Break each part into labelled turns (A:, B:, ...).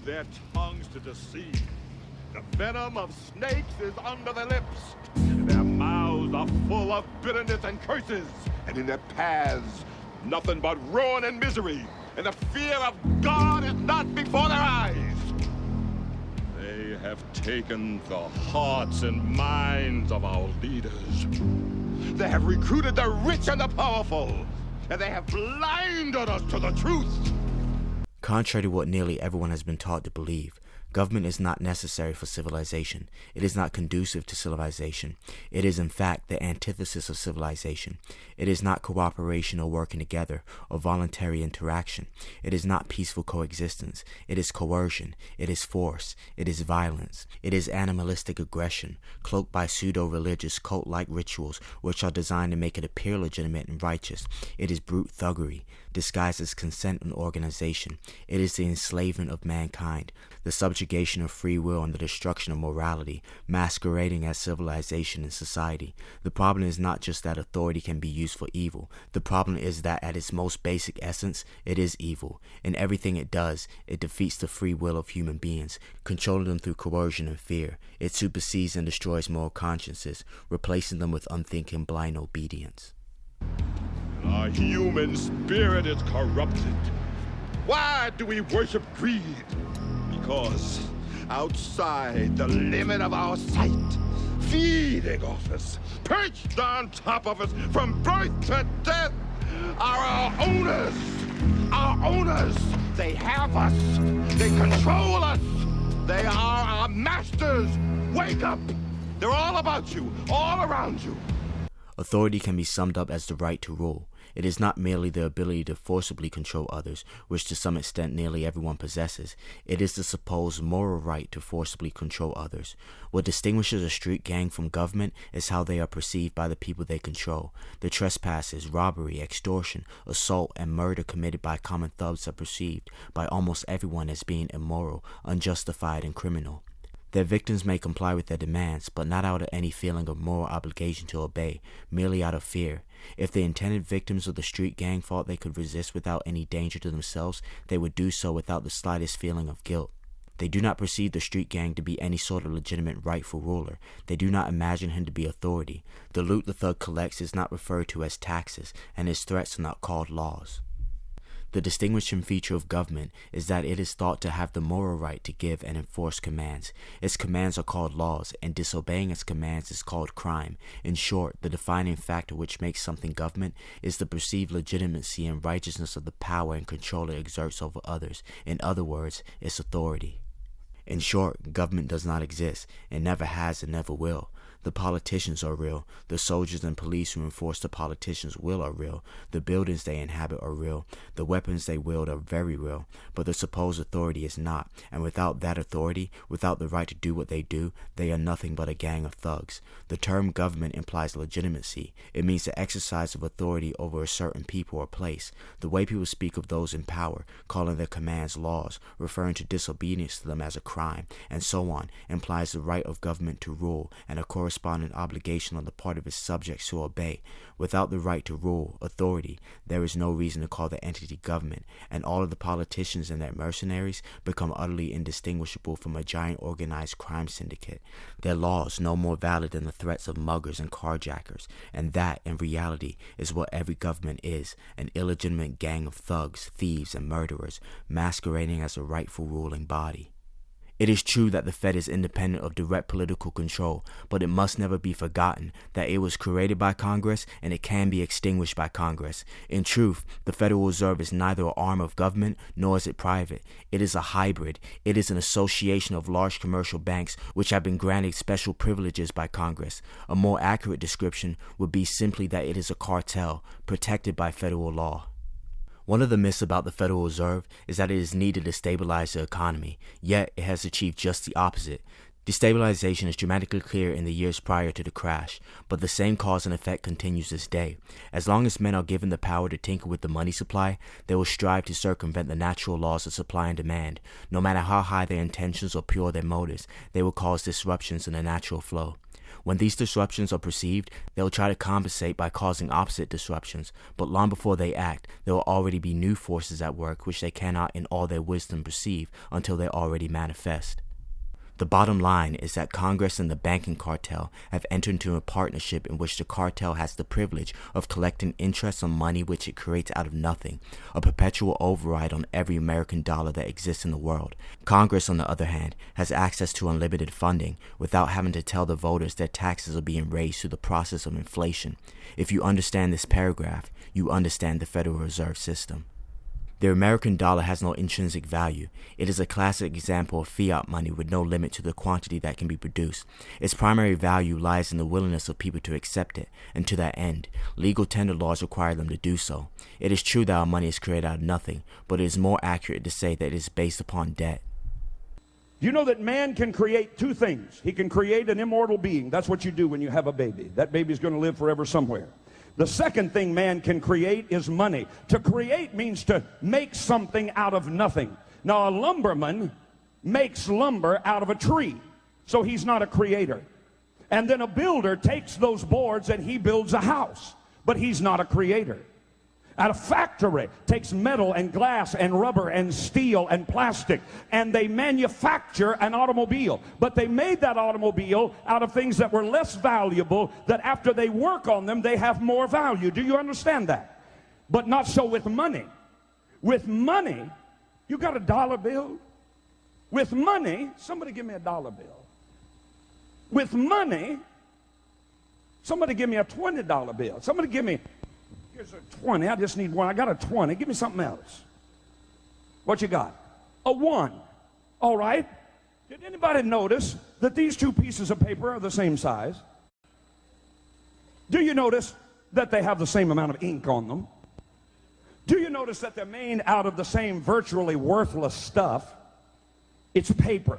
A: their tongues to deceive. The venom of snakes is under their lips, and their mouths are full of bitterness and curses, and in their paths, nothing but ruin and misery, and the fear of God is not before their eyes. They have taken the hearts and minds of our leaders. They have recruited the rich and the powerful, and they have blinded us to the truth.
B: Contrary to what nearly everyone has been taught to believe, government is not necessary for civilization. It is not conducive to civilization. It is in fact the antithesis of civilization. It is not cooperation or working together or voluntary interaction. It is not peaceful coexistence. It is coercion. It is force. It is violence. It is animalistic aggression, cloaked by pseudo-religious cult-like rituals which are designed to make it appear legitimate and righteous. It is brute thuggery, disguised as consent and organization. It is the enslavement of mankind, the subjugation of free will and the destruction of morality, masquerading as civilization and society. The problem is not just that authority can be used for evil. The problem is that at its most basic essence, it is evil. In everything it does, it defeats the free will of human beings, controlling them through coercion and fear. It supersedes and destroys moral consciences, replacing them with unthinking blind obedience.
A: Our human spirit is corrupted. Why do we worship greed? Because outside the limit of our sight, feeding off us, perched on top of us from birth to death, are our owners. Our owners. They have us. They control us. They are our masters. Wake up. They're all about you, all around you.
B: Authority can be summed up as the right to rule. It is not merely the ability to forcibly control others, which to some extent nearly everyone possesses. It is the supposed moral right to forcibly control others. What distinguishes a street gang from government is how they are perceived by the people they control. The trespasses, robbery, extortion, assault, and murder committed by common thugs are perceived by almost everyone as being immoral, unjustified, and criminal. Their victims may comply with their demands, but not out of any feeling of moral obligation to obey, merely out of fear. If the intended victims of the street gang thought they could resist without any danger to themselves, they would do so without the slightest feeling of guilt. They do not perceive the street gang to be any sort of legitimate rightful ruler. They do not imagine him to be authority. The loot the thug collects is not referred to as taxes, and his threats are not called laws. The distinguishing feature of government is that it is thought to have the moral right to give and enforce commands. Its commands are called laws, and disobeying its commands is called crime. In short, the defining factor which makes something government is the perceived legitimacy and righteousness of the power and control it exerts over others. In other words, its authority. In short, government does not exist, and never has and never will. The politicians are real. The soldiers and police who enforce the politicians' will are real. The buildings they inhabit are real. The weapons they wield are very real. But the supposed authority is not. And without that authority, without the right to do what they do, they are nothing but a gang of thugs. The term government implies legitimacy. It means the exercise of authority over a certain people or place. The way people speak of those in power, calling their commands laws, referring to disobedience to them as a crime, and so on, implies the right of government to rule and a corresponding obligation on the part of its subjects to obey. Without the right to rule, authority, there is no reason to call the entity government, and all of the politicians and their mercenaries become utterly indistinguishable from a giant organized crime syndicate. Their laws no more valid than the threats of muggers and carjackers, and that, in reality, is what every government is, an illegitimate gang of thugs, thieves, and murderers, masquerading as a rightful ruling body. It is true that the Fed is independent of direct political control, but it must never be forgotten that it was created by Congress and it can be extinguished by Congress. In truth, the Federal Reserve is neither an arm of government nor is it private. It is a hybrid. It is an association of large commercial banks which have been granted special privileges by Congress. A more accurate description would be simply that it is a cartel protected by federal law. One of the myths about the Federal Reserve is that it is needed to stabilize the economy, yet it has achieved just the opposite. Destabilization is dramatically clear in the years prior to the crash, but the same cause and effect continues this day. As long as men are given the power to tinker with the money supply, they will strive to circumvent the natural laws of supply and demand. No matter how high their intentions or pure their motives, they will cause disruptions in the natural flow. When these disruptions are perceived, they will try to compensate by causing opposite disruptions, but long before they act, there will already be new forces at work which they cannot in all their wisdom perceive until they already manifest. The bottom line is that Congress and the banking cartel have entered into a partnership in which the cartel has the privilege of collecting interest on money which it creates out of nothing, a perpetual override on every American dollar that exists in the world. Congress, on the other hand, has access to unlimited funding without having to tell the voters their taxes are being raised through the process of inflation. If you understand this paragraph, you understand the Federal Reserve System. The American dollar has no intrinsic value. It is a classic example of fiat money with no limit to the quantity that can be produced. Its primary value lies in the willingness of people to accept it, and to that end, legal tender laws require them to do so. It is true that our money is created out of nothing, but it is more accurate to say that it is based upon debt.
C: You know that man can create two things. He can create an immortal being. That's what you do when you have a baby. That baby's going to live forever somewhere. The second thing man can create is money. To create means to make something out of nothing. Now, a lumberman makes lumber out of a tree, so he's not a creator. And then a builder takes those boards and he builds a house, but he's not a creator. At a factory takes metal and glass and rubber and steel and plastic, and they manufacture an automobile. But they made that automobile out of things that were less valuable, that after they work on them, they have more value. Do you understand that? But not so with money. With money, you got a dollar bill? With money, somebody give me a dollar bill. With money, somebody give me a $20 bill. Somebody give me... Here's a 20. I just need one. I got a 20. Give me something else. What you got? A 1. All right. Did anybody notice that these two pieces of paper are the same size? Do you notice that they have the same amount of ink on them? Do you notice that they're made out of the same virtually worthless stuff? It's paper.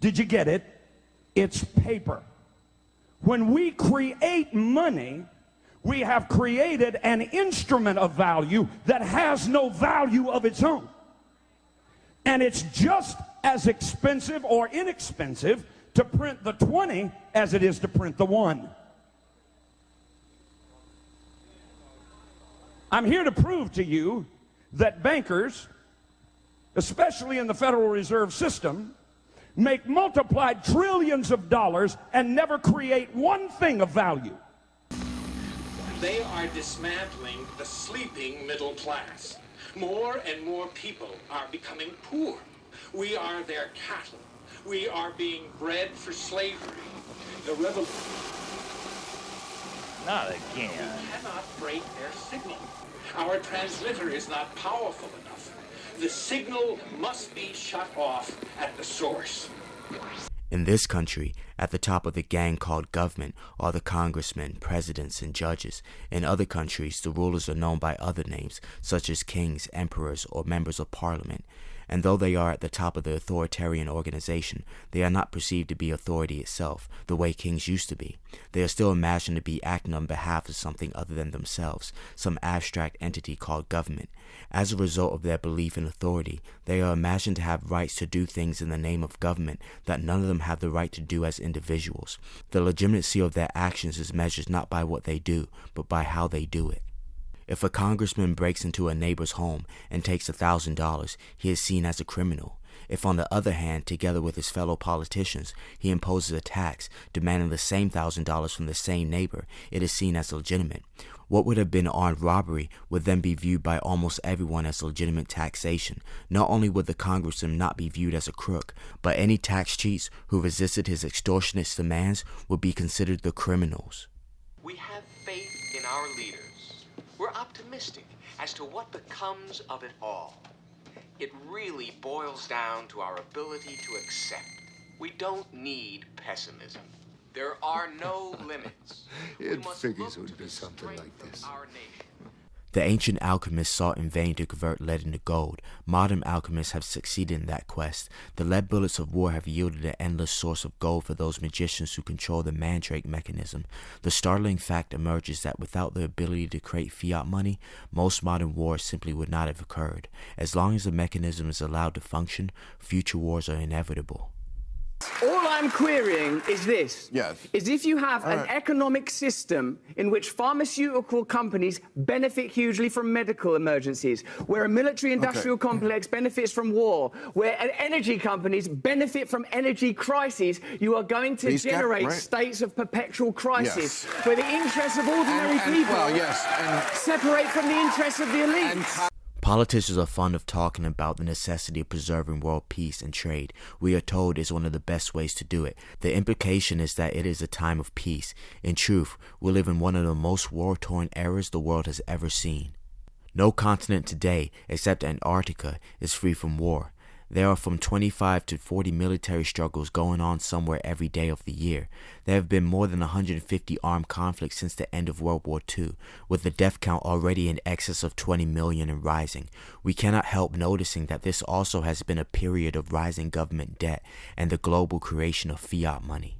C: Did you get it? It's paper. When we create money, we have created an instrument of value that has no value of its own. And it's just as expensive or inexpensive to print the 20 as it is to print the 1. I'm here to prove to you that bankers, especially in the Federal Reserve System, make multiplied trillions of dollars and never create one thing of value.
D: They are dismantling the sleeping middle class. More and more people are becoming poor. We are their cattle. We are being bred for slavery. The revolution.
E: Not again.
D: We cannot break their signal. Our transmitter is not powerful enough. The signal must be shut off at the source.
B: In this country, at the top of the gang called government are the congressmen, presidents, and judges. In other countries, the rulers are known by other names, such as kings, emperors, or members of parliament. And though they are at the top of the authoritarian organization, they are not perceived to be authority itself, the way kings used to be. They are still imagined to be acting on behalf of something other than themselves, some abstract entity called government. As a result of their belief in authority, they are imagined to have rights to do things in the name of government that none of them have the right to do as individuals. The legitimacy of their actions is measured not by what they do, but by how they do it. If a congressman breaks into a neighbor's home and takes $1,000, he is seen as a criminal. If, on the other hand, together with his fellow politicians, he imposes a tax demanding the same $1,000 from the same neighbor, it is seen as legitimate. What would have been armed robbery would then be viewed by almost everyone as legitimate taxation. Not only would the congressman not be viewed as a crook, but any tax cheats who resisted his extortionate demands would be considered the criminals.
F: We have faith in our leaders. We're optimistic as to what becomes of it all. It really boils down to our ability to accept. We don't need pessimism. There are no limits.
G: It figures it would be something like this.
B: The ancient alchemists sought in vain to convert lead into gold. Modern alchemists have succeeded in that quest. The lead bullets of war have yielded an endless source of gold for those magicians who control the mandrake mechanism. The startling fact emerges that without the ability to create fiat money, most modern wars simply would not have occurred. As long as the mechanism is allowed to function, future wars are inevitable.
E: All I'm querying is this.
A: Yes.
E: Is if you have an
A: right.
E: economic system in which pharmaceutical companies benefit hugely from medical emergencies, where a military-industrial complex benefits from war, where energy companies benefit from energy crises, you are going to generate states of perpetual crisis, where the interests of ordinary people separate from the interests of the elite.
B: Politicians are fond of talking about the necessity of preserving world peace and trade. We are told is one of the best ways to do it. The implication is that it is a time of peace. In truth, we live in one of the most war-torn eras the world has ever seen. No continent today, except Antarctica, is free from war. There are from 25 to 40 military struggles going on somewhere every day of the year. There have been more than 150 armed conflicts since the end of World War II, with the death count already in excess of 20 million and rising. We cannot help noticing that this also has been a period of rising government debt and the global creation of fiat money.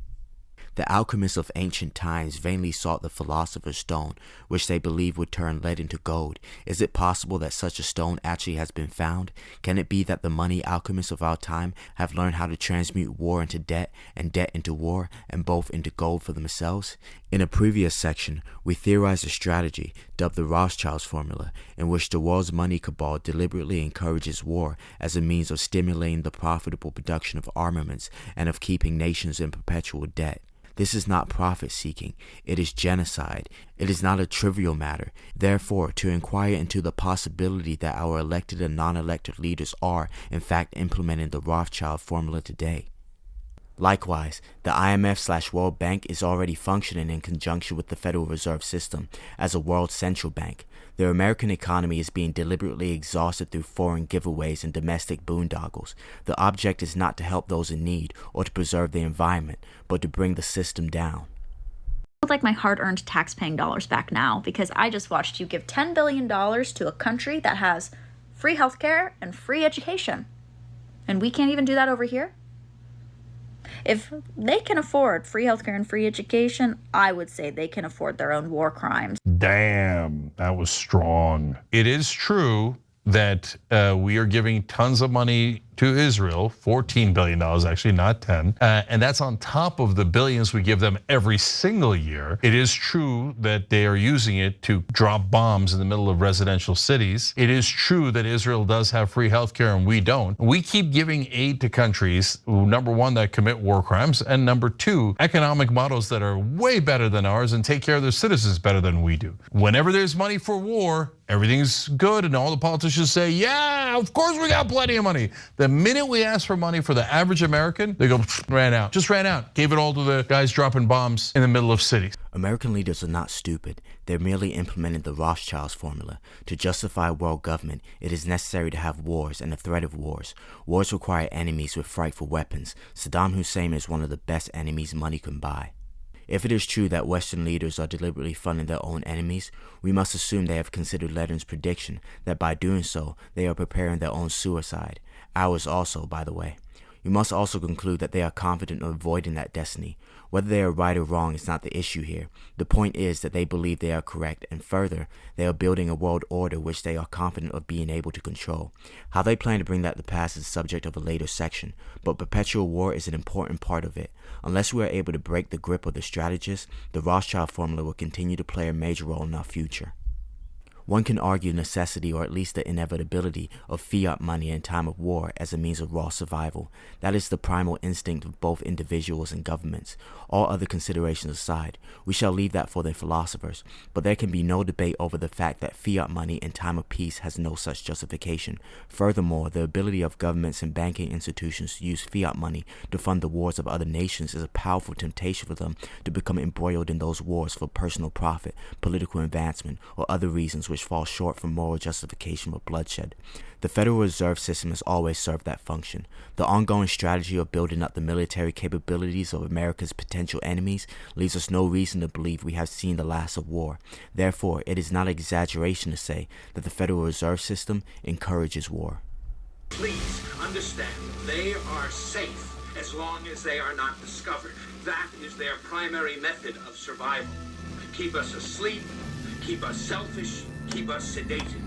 B: The alchemists of ancient times vainly sought the philosopher's stone, which they believed would turn lead into gold. Is it possible that such a stone actually has been found? Can it be that the money alchemists of our time have learned how to transmute war into debt and debt into war and both into gold for themselves? In a previous section, we theorized a strategy, dubbed the Rothschild's formula, in which the world's money cabal deliberately encourages war as a means of stimulating the profitable production of armaments and of keeping nations in perpetual debt. This is not profit-seeking, it is genocide. It is not a trivial matter. Therefore, to inquire into the possibility that our elected and non-elected leaders are, in fact, implementing the Rothschild formula today. Likewise, the IMF/World Bank is already functioning in conjunction with the Federal Reserve System as a world central bank. The American economy is being deliberately exhausted through foreign giveaways and domestic boondoggles. The object is not to help those in need or to preserve the environment, but to bring the system down.
G: I would like my hard-earned tax-paying dollars back now, because I just watched you give $10 billion to a country that has free healthcare and free education. And we can't even do that over here? If they can afford free healthcare and free education, I would say they can afford their own war crimes.
H: Damn, that was strong. It is true that we are giving tons of money to Israel, $14 billion actually, not 10. And that's on top of the billions we give them every single year. It is true that they are using it to drop bombs in the middle of residential cities. It is true that Israel does have free healthcare and we don't. We keep giving aid to countries who, number one, that commit war crimes, and number two, economic models that are way better than ours and take care of their citizens better than we do. Whenever there's money for war, everything's good and all the politicians say, yeah, of course we got plenty of money. The minute we ask for money for the average American, they go, ran out, just ran out. Gave it all to the guys dropping bombs in the middle of cities.
B: American leaders are not stupid. They're merely implementing the Rothschild's formula. To justify world government, it is necessary to have wars and the threat of wars. Wars require enemies with frightful weapons. Saddam Hussein is one of the best enemies money can buy. If it is true that Western leaders are deliberately funding their own enemies, we must assume they have considered Lenin's prediction that by doing so, they are preparing their own suicide. Ours also, by the way. We must also conclude that they are confident of avoiding that destiny. Whether they are right or wrong is not the issue here. The point is that they believe they are correct, and further, they are building a world order which they are confident of being able to control. How they plan to bring that to pass is the subject of a later section, but perpetual war is an important part of it. Unless we are able to break the grip of the strategists, the Rothschild formula will continue to play a major role in our future. One can argue necessity, or at least the inevitability, of fiat money in time of war as a means of raw survival. That is the primal instinct of both individuals and governments. All other considerations aside, we shall leave that for the philosophers, but there can be no debate over the fact that fiat money in time of peace has no such justification. Furthermore, the ability of governments and banking institutions to use fiat money to fund the wars of other nations is a powerful temptation for them to become embroiled in those wars for personal profit, political advancement, or other reasons which numbers fall short from moral justification of bloodshed. The Federal Reserve System has always served that function. The ongoing strategy of building up the military capabilities of America's potential enemies leaves us no reason to believe we have seen the last of war. Therefore, it is not an exaggeration to say that the Federal Reserve System encourages war.
D: Please understand, they are safe as long as they are not discovered. That is their primary method of survival. Keep us asleep, keep us selfish, keep us sedated.